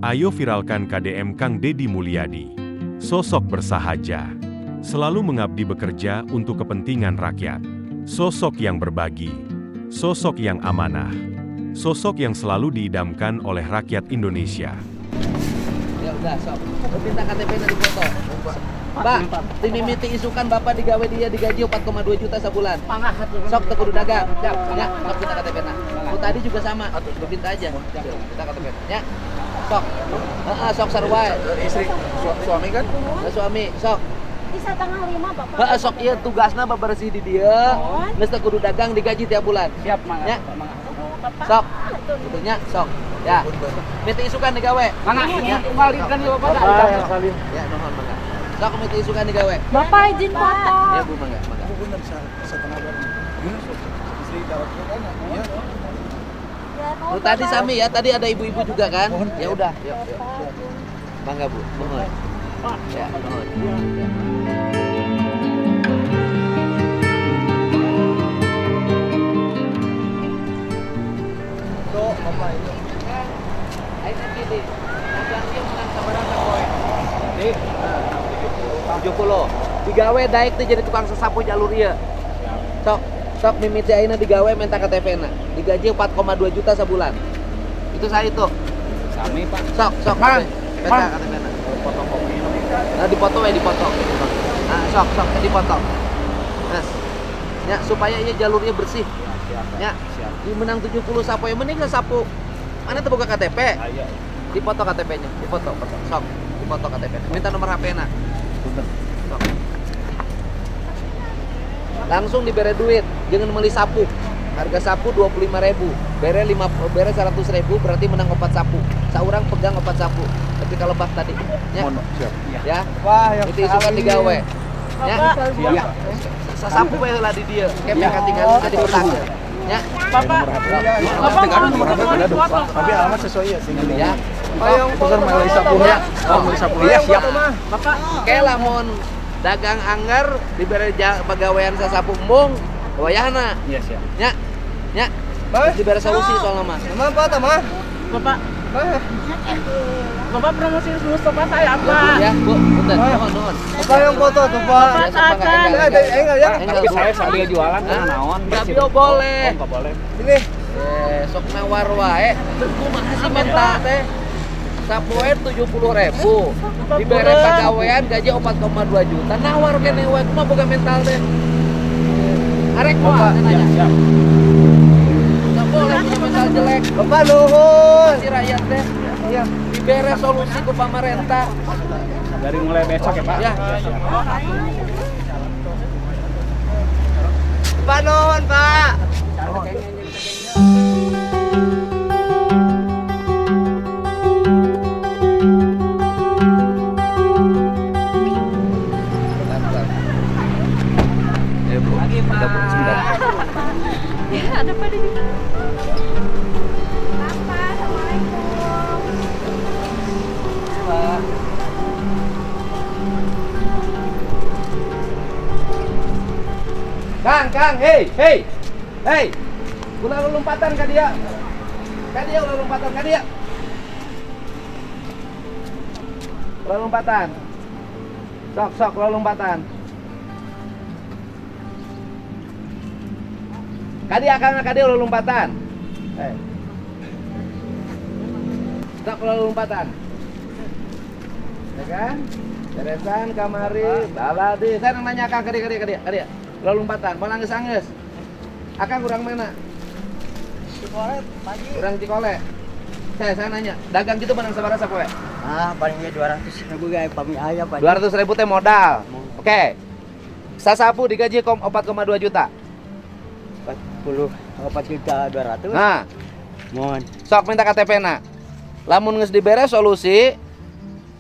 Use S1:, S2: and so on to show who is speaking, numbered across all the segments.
S1: Ayo viralkan KDM Kang Deddy Mulyadi. Sosok bersahaja, selalu mengabdi bekerja untuk kepentingan rakyat. Sosok yang berbagi, sosok yang amanah, sosok yang selalu diidamkan oleh rakyat Indonesia.
S2: Ya udah, sok. Minta KTP nanti foto. Pak, tim mimiti isukan Bapak digawe dia digaji 4,2 juta sebulan. Sok teu kudu dagang. Ya, sok minta KTP na. Lu tadi juga sama. Lu minta aja. Minta KTP. Ya. Sok. Heeh, sok sarua.
S3: Istri, suami kan?
S2: Suami, sok.
S4: Bisa tanggal 5 Bapak.
S2: Heeh, sok ieu tugasna bebersih di dieu. Geus teu kudu dagang digaji tiap bulan.
S3: Siap, mangga.
S2: Ya. Sok. Itunya sok. Ya. Mimiti isukan digawe.
S3: Mangga,
S2: Ya.
S3: kembalikan ya Bapak.
S2: Ya, salim. Ya, nuhun mangga. Sok mimiti isukan digawe.
S4: Bapak izin foto.
S2: Ya, Bu, mangga, mangga.
S3: Bener setengah baru. Istri dawatnya kan? Iya.
S2: Lu tadi sami ya, tadi ada ibu-ibu juga kan?
S3: Mohon.
S2: Ya udah, yuk. Mangga Bu, mohon. Ya, mohon.
S3: Tuh, Bapak itu.
S2: Ayo gini, dagangnya menang sabarang poe.
S3: Nih,
S2: 70. Digawe daek teh jadi tukang sesapu jalur ieu. Sok, sok mimiti ayeuna digawe minta KTP-na. Digaji 4,2 juta sebulan. Itu saya itu.
S3: sami Pak.
S2: Sok, sok.
S3: Mang,
S2: Minta
S3: Mang.
S2: KTP-na.
S3: Fotokopi.
S2: Nah, dipoto we dipoto. Nah, sok, sok dipoto. Nah, ya supaya ieu jalurnya bersih.
S3: Siap.
S2: Ya,
S3: Siap.
S2: di menang 70 sapu yang mending sapu. Mana tuh buka KTP?
S3: Ayo.
S2: Dipoto KTP-nya, dipoto. Sok, dipoto KTP-nya. Minta nomor HP-na.
S3: Bener.
S2: Sok. Langsung dibere duit, jangan beli sapu. Harga sapu 25.000. Bere 100.000 berarti menang 4 sapu. Saurang pegang 4 sapu. Ketika lebah tadi. Ya.
S3: Mohon, siap.
S2: Ya.
S3: Wah, yang
S2: Itu isukan digawe. Ya.
S3: Siap.
S2: Sasapu bae heula di dieu. Kepeng katingal jadi petang. Ya.
S4: Bapak.
S3: Bapak kan nomor HP ada dong. Tapi alamat sesuai ya sih.
S2: Ya.
S3: Yang pesan Malaysia sapunya. Oh, Malaysia sapunya siap.
S2: Bapak, kayak lamun dagang anggar diberi pegawaian sasapu embung, wayahna.
S3: Iya, siap.
S2: Ya. Ya. Terus diberi solusi soalnya mah.
S3: Emang apa, Tama?
S4: Bapak. Bapak promosi dulu sofa saya
S2: Ya, Bu,
S4: apa?
S2: ya, Bu. Punten, nuhun.
S3: Apa yang foto tuh, Pak?
S2: Ya, sok, Pak, enggak,
S3: Enggak ya.
S2: Enggak,
S5: Tapi
S2: Bu.
S5: saya sambil jualan
S2: Hah?
S5: naon?
S2: Nggak bio boleh.
S5: Enggak boleh.
S3: Ini.
S2: Sok nawar wae. Kumaha sih minta teh? Sapoe 70.000. Diberi pegawaian gaji 4,2 juta. Nawar kene wae kumaha boga mental teh. Arek
S3: Bapak,
S2: mah nanya.
S5: Siap.
S2: Nggak boleh punya mental jelek.
S3: Bapak nuhun.
S2: Si rakyat teh
S3: Iya.
S2: diberi solusi ku pamarentah.
S5: Dari mulai besok ya, Pak.
S2: Ya.
S3: Pak nuhun, Pak.
S2: Ya, Bu. Ada Bu, sebentar.
S4: Ya, ada apa di sini? Bapak, Assalamualaikum.
S2: Pak. Kang, hei, ulah lompatan ka dia, ulah lompatan ka dia, ulah lompatan, sok ulah lompatan, kang ulah lompatan, sok ulah lompatan, ya kan, beresan kamari, baladi, saya nanya kang ka dia. Lalu lompatan, malah angges. Akang kurang mana?
S3: Cikolet pagi.
S2: Kurang Cikole. Saya nanya, dagang gitu menang sabaraha sapoe?
S3: Ah, palingnya 200.000 guys, pami aya Pak.
S2: 200.000 teh modal. Oke. Sasapu digaji 4,2 juta.
S3: 4.200.000.
S2: Nah,
S3: Mohon.
S2: sok minta KTP-na. Lamun geus dibere solusi,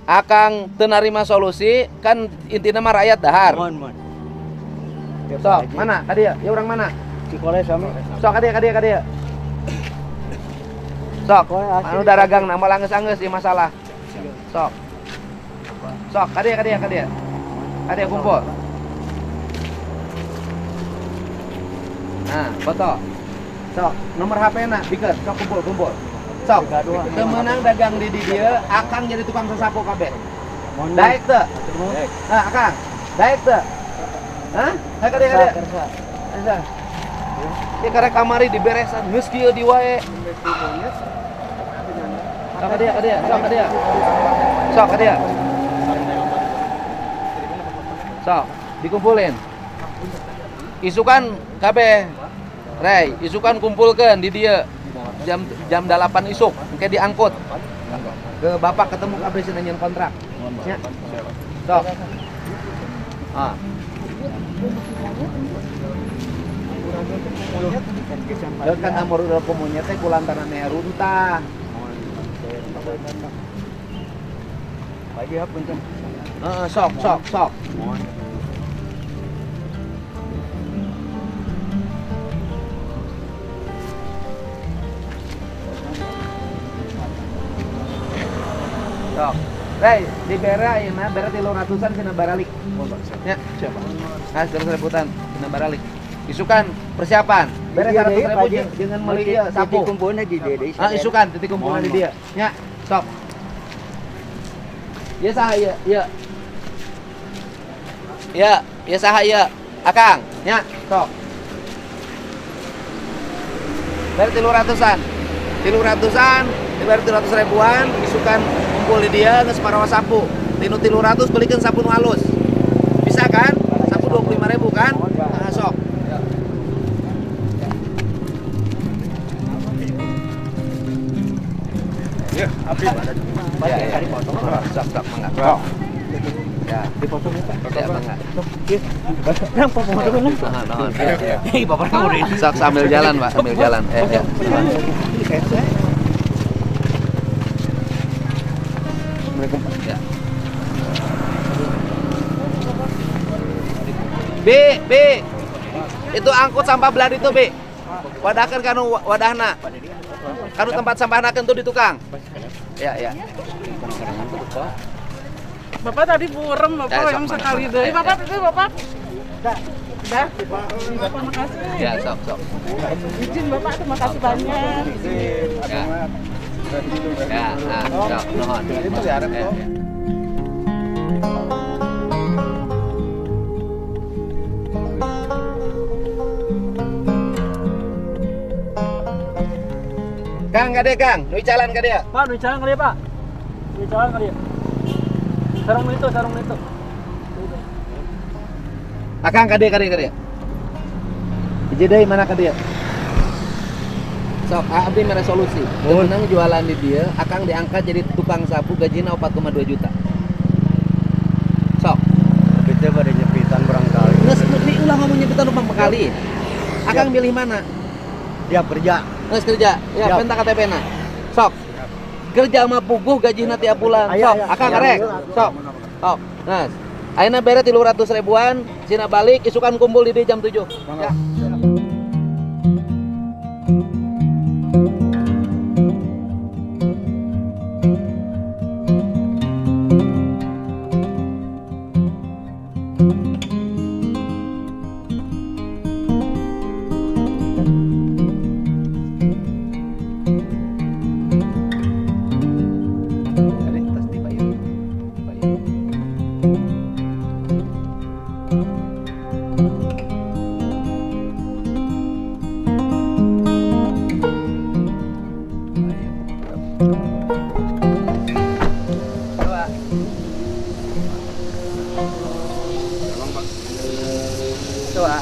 S2: akang teu narima solusi, kan intina mah rakyat dahar.
S3: Mohon.
S2: Sok, mana? Kadia, ya urang mana?
S3: Cikolet sami.
S2: Sok kadia. Sok, anu daragang nama langgeus-anggeus ieu masalah. Sok. Kadia. Kadia kumpul. Nah, foto. Sok, nomor HP-na, bikin, sok kumpul. Sok. Temenang dagang di dia, akang jadi tukang sasapo kabeh. Daek teu? Nah, akang. Daek teu? Hah? Hayu ka dia. Asa. Ieu karek kamari diberesan, geus kieu di wae. Sok ka dia, sok ka dia. Sok ka dia. Sok, dikumpulin. Isukan kabeh. Rey, isukan kumpulkeun di dia. Jam 8 isuk, engke diangkut. Ke bapak ketemu kabeh sih nanyain kontrak. Ya. Sok. Ah. Deuk kan amor udah komunya teh kulantaran runtah.
S3: Lagi hap kencang.
S2: Sok. Sok. Rey, dibere ayeuna bere 300-an cenah baralik. Ya, siapa? Ah, 100.000-an cenah baralik. Isukan persiapan. Bere 100.000 dengan meuli ieu sapu.
S3: Kumpulnya di dia.
S2: Ah, isukan titik kumpulan di dia. Ya, sok. Ieu saha ieu? Ieu saha ieu? Akang, nya, sok. Bere 300-an. 300-an, dibere 300.000-an, isukan kumpul di dia geus parawa sapu. Tinu 300 belikeun sapu nu halus. Bisa kan? Sapu 25.000 kan? Nah, sok.
S3: Ya, api.
S2: Ya, dipotong. Sok, mangga. Ya, dipotong ya, Pak. Ya, mangga.
S3: Yang potong dulu.
S2: Naon. Hei, Bapak udah. Sok sambil jalan, Pak, sambil jalan. Ya. Ya. Bi. Itu angkut sampah belah itu, Bi. Wadahkeun kanu wadahna. Kanu tempat sampahnakeun tuh di tukang. Ya.
S4: Bapak tadi burem, Bapak
S2: sok,
S4: yang
S2: mana,
S4: sekali
S2: mana.
S4: deh. Bapak itu Bapak. Udah. Bapak makasih.
S2: Ya, sok.
S4: Izin Bapak, terima kasih banyak.
S2: Ya, sok, nuhun.
S3: Itu ya, ada
S2: Ya. Kang, kade Kang, nu jalan kade ya?
S5: Pak, nu jalan kali ya, Pak. Nu jalan kali ya. Sarung itu.
S2: Akang kade. Hiji deui mana kade? Sok, abdi mere solusi. Temenang jualan di dia, akang diangkat jadi tukang sapu gajina 4,2 juta. Sok.
S3: Kita pada nyepitan barangkali.
S2: Geus diulang ngomong nyepitan numpang bekali. Akang milih mana?
S3: Dia kerja.
S2: Geus kerja. Ya,
S3: Siap.
S2: penta KTP-na. Sok. Kerja sama puguh gajina tiap bulan.
S3: Aya,
S2: Sok,
S3: aya.
S2: akang
S3: Aya.
S2: rek. Sok. Nah, ayeuna bere 300.000-an, cina balik isukan kumpul di dia jam 7. Ya. Coba.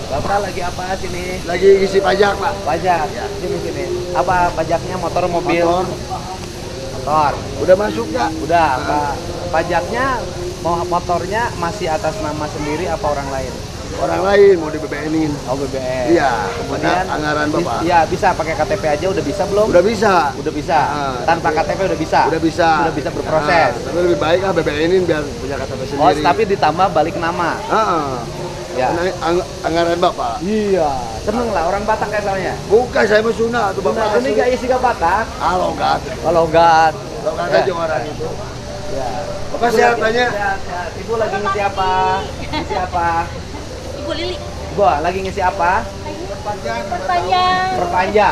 S2: Bapak lagi apa sini?
S3: Lagi isi pajak, Pak.
S2: Pajak. Sini. Apa pajaknya motor mobil? Motor.
S3: Udah masuk ya?
S2: Udah, Pak. Pajaknya motornya masih atas nama sendiri apa orang lain?
S3: Orang lain mau di BBN-in.
S2: Oh, BBM.
S3: Iya, kemudian anggaran Bapak.
S2: Iya, bisa pakai KTP aja udah bisa belum?
S3: Udah bisa.
S2: Udah bisa. Tanpa
S3: tapi-
S2: KTP udah bisa.
S3: Udah bisa.
S2: Sudah bisa berproses.
S3: Tapi lebih baik lah BBN-in biar punya KTP
S2: Oh,
S3: sendiri.
S2: tapi ditambah balik nama. Ya.
S3: Anggaran Bapak.
S2: Iya, seneng lah orang Batak kayak soalnya.
S3: Bukan, saya mau Sunda tuh Bapak.
S2: Nah, ini gak isi ke Batak.
S3: Halo, enggak.
S2: Kalau enggak,
S3: Logat
S2: Ya.
S3: aja orang itu.
S2: ya.
S3: Bapak sehat banyak.
S2: Sehat. Ibu lagi ngisi apa? Ngisi apa?
S4: Ibu Lili.
S2: Gua lagi ngisi apa? Perpanjang.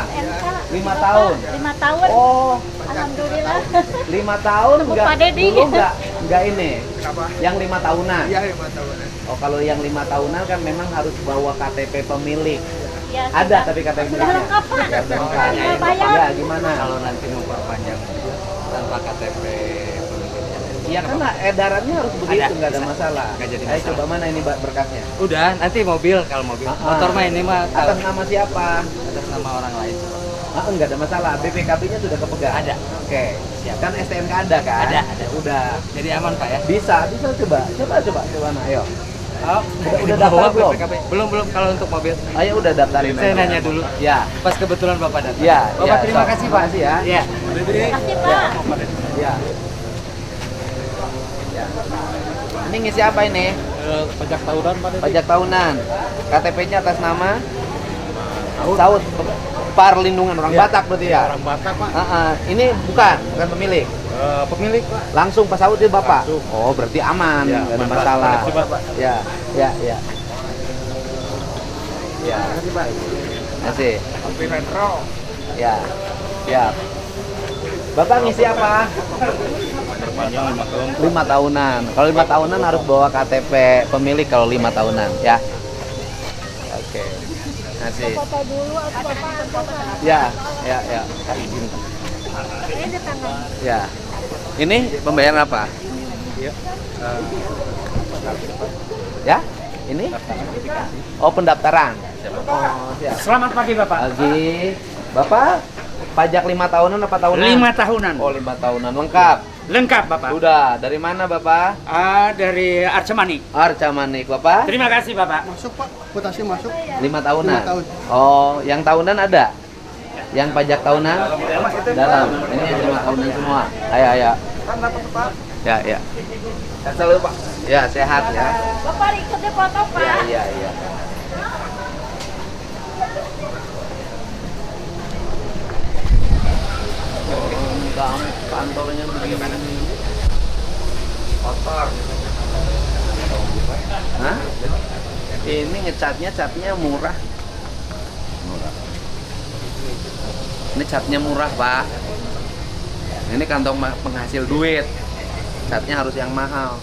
S6: NK.
S2: 5 tahun.
S6: 5 tahun.
S2: Oh,
S6: Alhamdulillah.
S2: 5 tahun
S6: Temu
S2: enggak
S6: Pak Dedi.
S2: dulu enggak ini. Yang 5 tahunan.
S3: Iya, 5 tahunan.
S2: Oh, kalau yang 5 tahunan kan memang harus bawa KTP pemilik.
S6: Ya,
S2: Ada
S6: sudah.
S2: tapi KTP
S6: Sudah
S2: miliknya.
S6: lengkap, Pak.
S2: Ya, udah lengkap.
S6: Tinggal bayar.
S2: Ya, gimana?
S3: Kalau nanti mau perpanjang tanpa KTP pemiliknya.
S2: Ya kan edarannya harus begitu,
S3: Ada,
S2: nggak ada
S3: bisa.
S2: masalah.
S3: Nggak jadi
S2: Ayo
S3: masalah.
S2: coba mana ini berkasnya?
S3: Udah, nanti mobil kalau mobil. Motor mah ini mah
S2: Atas nama siapa?
S3: atas nama orang lain.
S2: Enggak ada masalah. BPKB-nya sudah kepegang.
S3: Ada.
S2: Oke.
S3: Siap.
S2: Kan STNK ada kan?
S3: Ada.
S2: Udah.
S3: Jadi aman Pak ya?
S2: Bisa coba nah, ayo.
S3: Oh,
S2: udah daftar belum?
S3: BPKB. Belum kalau untuk mobil.
S2: Ayo udah daftarin.
S3: Saya
S2: aja.
S3: nanya dulu.
S2: Ya.
S3: Pas kebetulan Bapak datang.
S2: Ya,
S3: Bapak
S2: ya,
S3: terima
S2: sok.
S3: kasih
S2: Terima
S3: Pak.
S2: kasih ya.
S3: Iya.
S6: Terima kasih, Pak.
S2: Ya. Ya. Ini ngisi apa ini?
S5: Pajak tahunan Pak Dedi.
S2: Pajak tahunan. KTP-nya atas nama Saud Perlindungan orang Batak berarti ya?
S5: Orang Batak Pak.
S2: Ini bukan pemilik.
S5: Pemilik Pak.
S2: Langsung Pak Saud dia Bapak.
S5: Langsung.
S2: Oh, berarti aman,
S5: Ya,
S2: nggak ada
S5: aman, Pak.
S2: masalah.
S5: Terima kasih, Pak.
S2: Ya. Ya. Kasih.
S3: Kopi retro.
S2: Ya. Ya. Bapak ngisi apa?
S5: Perpanjang 5 tahun.
S2: 5 tahunan. Kalau 5 tahunan harus bawa KTP pemilik kalau 5 tahunan, ya. Oke. Kasih.
S6: Foto dulu atau Bapak?
S2: Ya.
S6: Ini tangan.
S2: Ya. Ini pembayaran apa?
S5: Iya.
S2: Ya? Ini? Oh, pendaftaran. Oh, siap.
S3: Selamat pagi Bapak.
S2: Pagi. Bapak pajak 5 tahunan apa tahunan?
S3: 5 tahunan.
S2: Oh, 5 tahunan lengkap.
S3: Lengkap Bapak.
S2: Udah, dari mana Bapak?
S3: Dari Arcamani.
S2: Arca Manik, Bapak?
S3: Terima kasih Bapak.
S4: Masuk Pak, kutasi masuk.
S2: 5 tahunan.
S4: 5 tahun.
S2: Oh, yang tahunan ada? Yang pajak tahunan? Dalam. Ini yang 5 tahunan semua. Ayo. Ya. Selalu Pak. Ya, sehat ya.
S6: Bapak ikut di foto, Pak.
S2: Iya. Kantornya begini. Kotor. Hah? Ini catnya murah. Ini catnya murah, Pak. Ini kantong penghasil duit. Catnya harus yang mahal.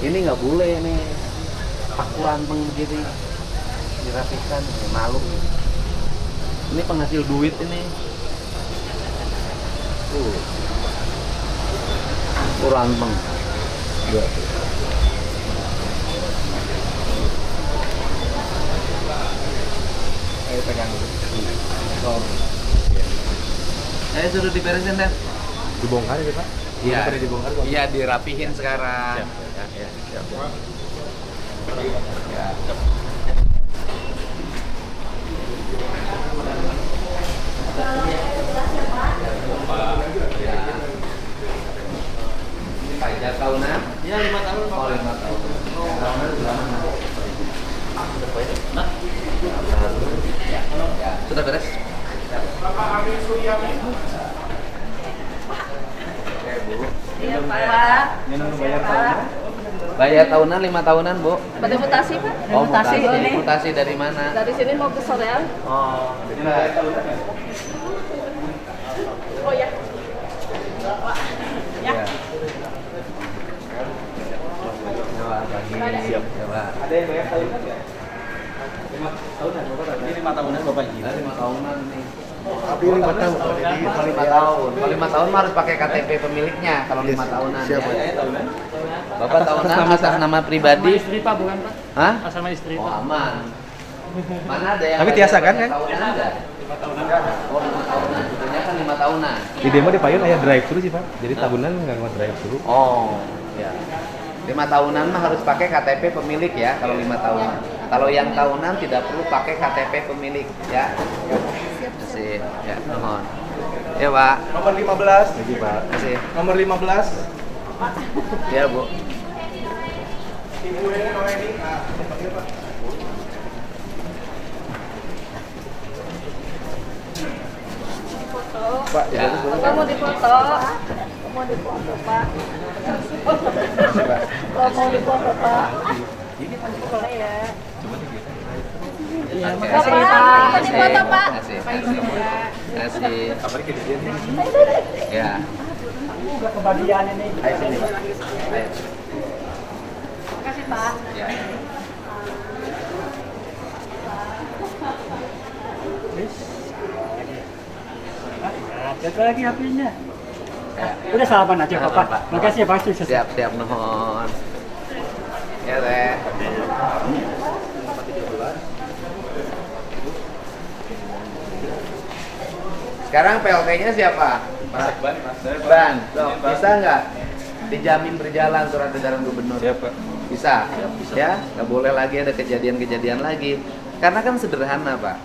S2: Ini nggak boleh nih. Pakuan begini dirapikan, malu. Ini penghasil duit ini. Kurang bang.
S3: Ayo pegang dulu.
S2: Saya suruh diberesin deh.
S5: Dibongkar ya Pak?
S2: Iya.
S5: Pada dibongkar Pak?
S2: Iya, dirapihin sekarang.
S5: Siap.
S2: Ya. Ini pajak tahunan?
S3: Iya 5 tahun
S2: Oh, 5 tahun. Tahunan sudah mana? Ya, sudah beres? Oke, Bu.
S6: Iya, Pak.
S2: Bayar tahunan 5 tahunan, Bu.
S7: Pada mutasi Pak?
S2: Oh, mutasi dari mana?
S7: Dari sini mau ke Soreang.
S2: Oh,
S7: Oh ya.
S2: ya. Coba bagi.
S5: Siap.
S2: Coba.
S5: Ada yang bayar tahunan nggak? 5 tahunan Bapak tadi. Ini 5 tahunan Bapak ini.
S2: 5 tahunan nih.
S4: Tapi 5 tahun.
S2: Kalau 5 tahun. Kalau 5 tahun mah harus pakai KTP pemiliknya kalau 5 tahunan.
S4: Siap,
S2: ya.
S5: Saya tahunan.
S2: Bapak tahunan atas nama pribadi.
S3: Istri Pak bukan Pak?
S2: Hah?
S3: Asal nama istri
S2: Oh,
S3: Pak.
S2: aman. Mana ada yang
S5: Tapi tiasa kan, kan?
S2: tahunan ada?
S5: 5 tahunan.
S2: Oh, 5 tahunan. Sebetulnya kan 5 tahunan.
S5: Di demo di Payun ayah drive thru sih Pak. Jadi tahunan nggak mau drive thru.
S2: Oh, ya. 5 tahunan mah harus pakai KTP pemilik ya kalau 5 tahunan. Kalau yang tahunan tidak perlu pakai KTP pemilik ya. Kasih, ya, mohon. Ya, Pak.
S4: Nomor 15.
S5: Jadi Pak.
S2: Kasih.
S4: Nomor 15.
S2: Ya, Bu.
S4: Ibu Noeni. Nah, panggil Pak.
S7: Pak,
S2: Ya.
S7: Bapak mau dipoto. Mau dipoto, Pak. Kalau mau dipoto, Pak. Boleh ya.
S2: Iya,
S6: Bapak, ikut dipoto Pak.
S2: Kasih.
S3: Apa lagi kejadian ini?
S2: Ya.
S5: Udah kebagian ini.
S2: Ayo sini. Ayo.
S6: Makasih Pak.
S2: Ya.
S5: Jatuh lagi HP-nya.
S2: Ya.
S5: Udah salaman aja
S2: Salaman,
S5: Pak.
S2: Pak.
S5: Makasih ya Pak. Sukses.
S2: Siap nuhun. Ya teh. Sekarang PLT-nya siapa? Pak
S3: Ban, Mas. Saya
S2: Ban. Loh, bisa nggak dijamin berjalan surat edaran gubernur?
S3: Siapa?
S2: Bisa. Ya, nggak boleh lagi ada kejadian-kejadian lagi. Karena kan sederhana, Pak.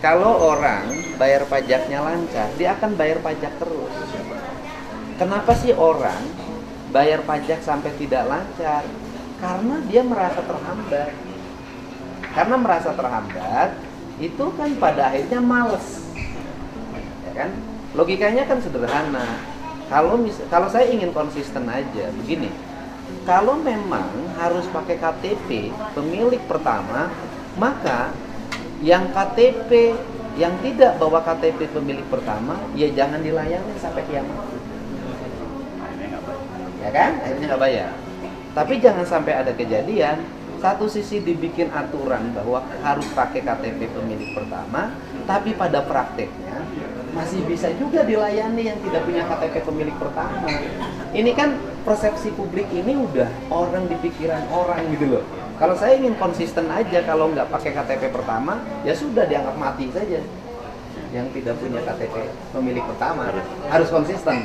S2: Kalau orang bayar pajaknya lancar, dia akan bayar pajak terus. Kenapa sih orang bayar pajak sampai tidak lancar? Karena dia merasa terhambat. Karena merasa terhambat, itu kan pada akhirnya males. Ya kan? Logikanya kan sederhana. Kalau saya ingin konsisten aja, begini. Kalau memang harus pakai KTP pemilik pertama, maka yang KTP yang tidak bawa KTP pemilik pertama, ya jangan dilayani sampai kiamat. Ya kan? Akhirnya nggak bayar. Tapi jangan sampai ada kejadian satu sisi dibikin aturan bahwa harus pakai KTP pemilik pertama, tapi pada prakteknya masih bisa juga dilayani yang tidak punya KTP pemilik pertama. Ini kan persepsi publik ini udah orang di pikiran orang gitu loh. Kalau saya ingin konsisten aja, kalau nggak pakai KTP pertama, ya sudah dianggap mati saja. Yang tidak punya KTP pemilik pertama harus konsisten,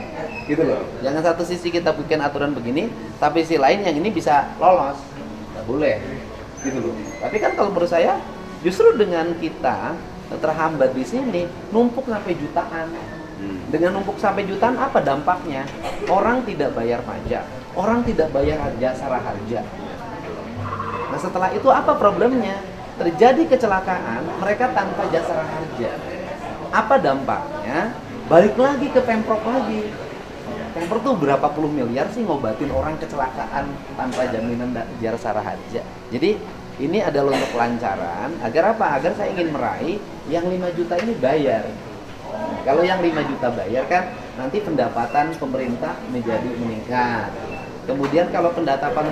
S2: gitu loh. Jangan satu sisi kita bikin aturan begini, tapi sisi lain yang ini bisa lolos, nggak boleh, gitu loh. Tapi kan kalau menurut saya, justru dengan kita terhambat di sini, numpuk sampai jutaan. Dengan numpuk sampai jutaan, apa dampaknya? Orang tidak bayar pajak, orang tidak bayar jasa harja. Nah setelah itu apa problemnya? Terjadi kecelakaan, mereka tanpa jasa harja. Apa dampaknya? Balik lagi ke Pemprov lagi. Pemprov tuh berapa puluh miliar sih ngobatin orang kecelakaan tanpa jaminan jasa harja. Jadi ini adalah untuk kelancaran. Agar apa? Agar saya ingin meraih yang 5 juta ini bayar. Kalau yang 5 juta bayar kan nanti pendapatan pemerintah menjadi meningkat. Kemudian kalau pendapatan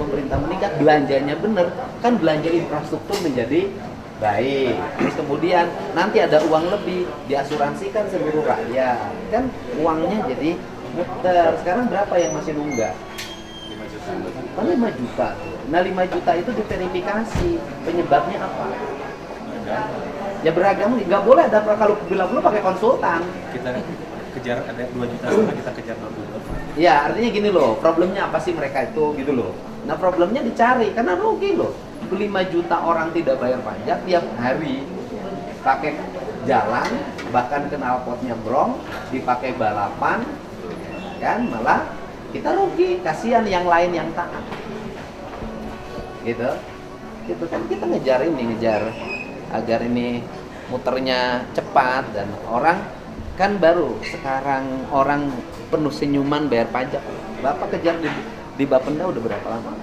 S2: pemerintah meningkat, belanjanya benar, kan belanja infrastruktur menjadi baik. Terus kemudian nanti ada uang lebih, diasuransikan seluruh rakyat. Kan uangnya jadi muter. Sekarang berapa yang masih nunggak? 5 juta. Nah 5 juta itu diverifikasi. Penyebabnya apa? Ya beragam, nggak boleh ada kalau bilang perlu pakai konsultan.
S3: Kita kejar ada 2 juta sama kita kejar 2 juta.
S2: Ya artinya gini loh, problemnya apa sih mereka itu gitu loh. Nah problemnya dicari karena rugi loh. 5 juta orang tidak bayar pajak tiap hari pakai jalan, bahkan knalpotnya brong, dipakai balapan, kan malah kita rugi, kasihan yang lain yang taat. Gitu kan kita ngejar agar ini muternya cepat dan orang kan baru sekarang orang penuh senyuman bayar pajak. Bapak kejar di Bapenda udah berapa lama?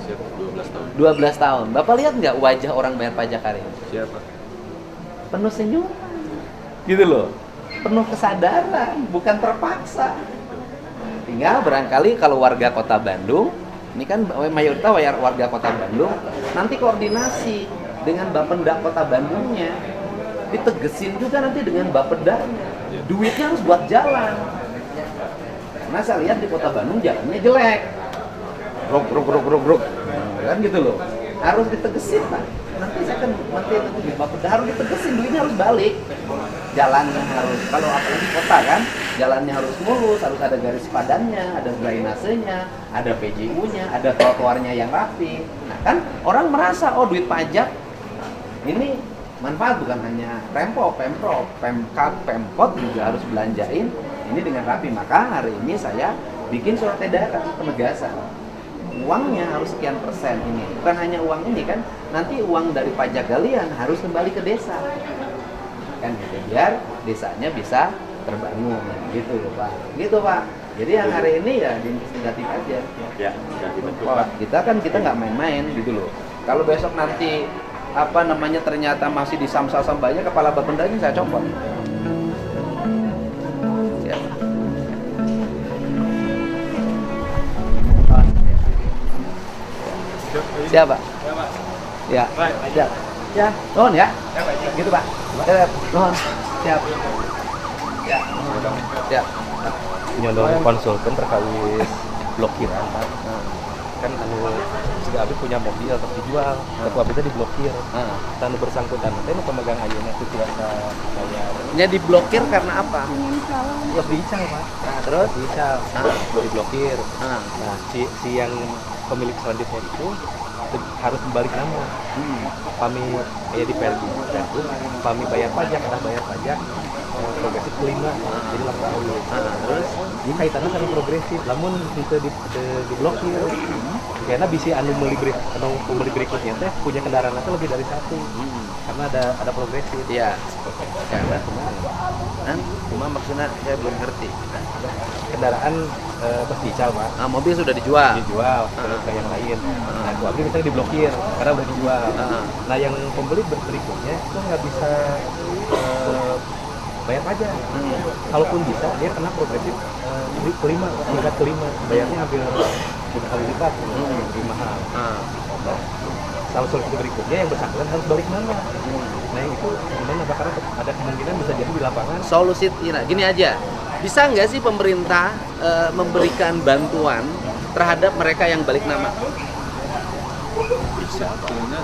S3: 12 tahun.
S2: 12 tahun. Bapak lihat nggak wajah orang bayar pajak hari ini?
S3: Siapa?
S2: Penuh senyuman. Gitu loh. Penuh kesadaran, bukan terpaksa. Tinggal barangkali kalau warga Kota Bandung, ini kan mayoritas warga Kota Bandung, nanti koordinasi dengan Bapenda Kota Bandungnya, ditegesin juga nanti dengan Bapendanya. Duitnya harus buat jalan. Karena saya lihat di Kota Bandung jalannya jelek. Rok. Kan gitu loh. Harus ditegesin, Pak. Nanti di Bapenda harus ditegesin, duitnya harus balik. Jalannya harus, kalau apalagi kota kan, jalannya harus mulus, harus ada garis padannya, ada drainasenya, ada PJU-nya, ada trotoarnya yang rapi. Nah kan orang merasa, oh duit pajak ini manfaat, bukan hanya Pemprov, Pemkab, Pemkot juga harus belanjain ini dengan rapi. Maka hari ini saya bikin surat edaran penegasan. Uangnya harus sekian persen ini. Bukan hanya uang ini kan, nanti uang dari pajak galian harus kembali ke desa. Kan gitu, biar desanya bisa terbangun gitu loh Pak. Gitu Pak. Jadi yang hari ini ya diinvestigatif aja.
S3: Ya, sudah dibentuk
S2: Wah,
S3: Pak.
S2: kita nggak main-main gitu loh. Kalau besok nanti apa namanya ternyata masih di samsam banyak, kepala bapendanya saya copot. Siap. Siap, Pak. Ya, siap. Ya, nuhun ya. Gitu, Pak. Siap, nuhun. Siap. Ya, siap.
S8: Nyondong konsultan terkait blokiran, Pak. Kan anu sudah Abi punya mobil atau dijual, tapi Abi tadi diblokir. Tanu bersangkutan teh nu pemegang ayeuna itu tidak bayar.
S2: Nya diblokir karena apa?
S8: Terus diical, Pak.
S2: Nah, terus
S8: Diical, diblokir. Nah, si yang pemilik selanjutnya itu harus membalik nama. Kami di PLB itu kami bayar pajak, progresif kelima, jadi 8 tahun. Terus ini kaitannya sama progresif, namun itu diblokir. Karena bisa anu pembeli berikutnya teh punya kendaraan itu lebih dari satu, karena ada progresif.
S2: iya. Ya, Pak. Kan cuma maksudnya saya belum ngerti.
S8: Kendaraan pas dical, Pak.
S2: Nah, mobil sudah dijual.
S8: Ke yang lain. Nah, itu Abri misalnya diblokir karena udah dijual. Nah, yang pembeli berikutnya itu nggak bisa bayar pajak. Kalaupun bisa, dia kena progresif tingkat kelima, bayarnya hampir 3 kali lipat, lebih mahal. Kalau solusi berikutnya yang bersangkutan harus balik nama. Nah, yang itu gimana, Pak? Karena ada kemungkinan bisa jadi di lapangan.
S2: Solusi gini aja. Bisa nggak sih pemerintah memberikan bantuan terhadap mereka yang balik nama?
S3: Bisa, sebenarnya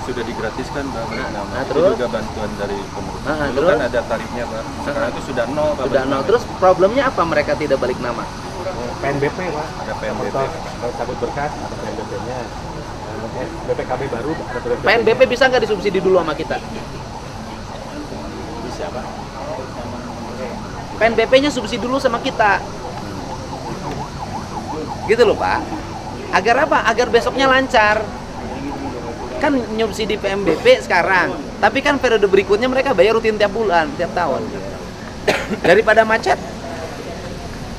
S3: sudah digratiskan, Pak.
S2: Nah,
S3: Itu
S2: terus?
S3: juga bantuan dari pemerintah.
S2: Nah,
S3: Dulu
S2: terus?
S3: kan ada tarifnya, Pak. Sekarang itu sudah nol, Pak.
S2: Sudah nol. Terus problemnya apa mereka tidak balik nama?
S8: PNBP, Pak.
S3: Ada PNBP.
S8: Kalau cabut berkas, ada PNBP-nya. BPKB baru, ada PNBP.
S2: PNBP bisa nggak disubsidi dulu sama kita?
S8: Bisa, Pak.
S2: PNBP-nya subsidi dulu sama kita. Gitu loh, Pak. Agar apa? Agar besoknya lancar. Kan nyubsidi PNBP sekarang, tapi kan periode berikutnya mereka bayar rutin tiap bulan, tiap tahun. Daripada macet,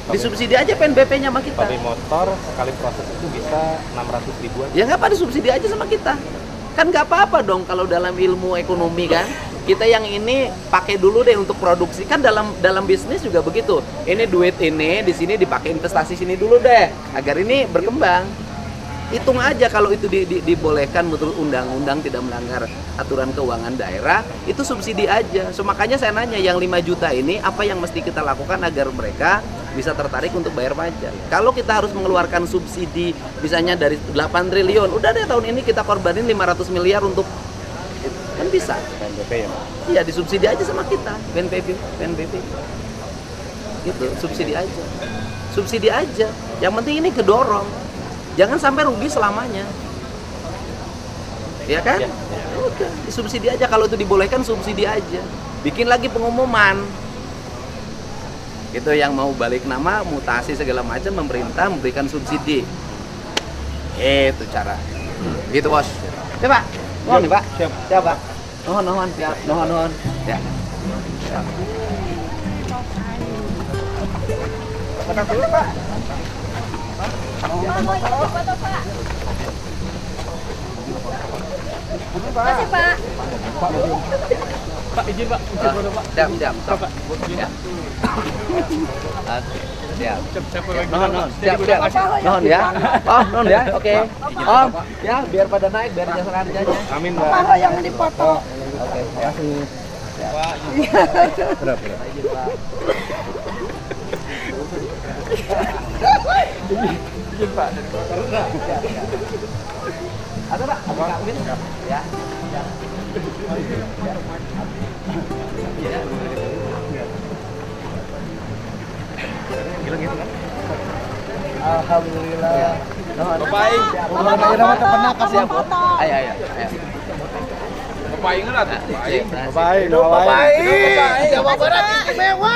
S2: disubsidi aja PNBP-nya sama kita.
S8: Pabrik motor sekali proses itu bisa 600 ribuan.
S2: Ya nggak apa, disubsidi aja sama kita. Kan nggak apa-apa dong kalau dalam ilmu ekonomi kan. Kita yang ini pakai dulu deh untuk produksi, kan dalam bisnis juga begitu. Ini duit ini di sini dipakai investasi sini dulu deh, agar ini berkembang. Hitung aja kalau itu dibolehkan menurut undang-undang tidak melanggar aturan keuangan daerah, itu subsidi aja. So, makanya saya nanya yang 5 juta ini apa yang mesti kita lakukan agar mereka bisa tertarik untuk bayar pajak. Kalau kita harus mengeluarkan subsidi misalnya dari 8 triliun, udah deh tahun ini kita korbanin 500 miliar untuk, kan bisa.
S8: PNBP ya, Pak?
S2: Iya, disubsidi aja sama kita, PNBP. Gitu, subsidi aja. Subsidi aja. Yang penting ini kedorong. Jangan sampai rugi selamanya. Ya kan? Udah, disubsidi aja. Kalau itu dibolehkan, subsidi aja. Bikin lagi pengumuman. Itu yang mau balik nama, mutasi segala macam, pemerintah memberikan subsidi. Itu cara. Gitu, Bos. Ya, Pak. Mohon nih, Pak. Siap, Pak. Nuhun, siap. Nuhun. Ya. Siap. Tenang dulu, Pak.
S6: Mau foto, Pak. Makasih, Pak.
S5: Pak, izin, Pak. Izin foto, Pak.
S2: Siap.
S5: Pak.
S2: Ya. Siap.
S5: Siap.
S2: Nuhun. Siap. Nuhun ya. Oh, nuhun ya. Oke. Oh, ya biar pada naik, biar jasa harganya.
S8: Amin, Pak.
S4: Apa yang dipoto?
S2: Oke, terima kasih.
S8: Berapa?
S2: Izin, Pak.
S5: Izin, Pak.
S2: Ada, Pak? Kawin? Ya. Alhamdulillah.
S5: Bapak,
S2: Siap, Bu. Ayo.
S5: Bapak ingat
S2: Bapak.
S5: Bapak.
S2: Jawa Barat istimewa.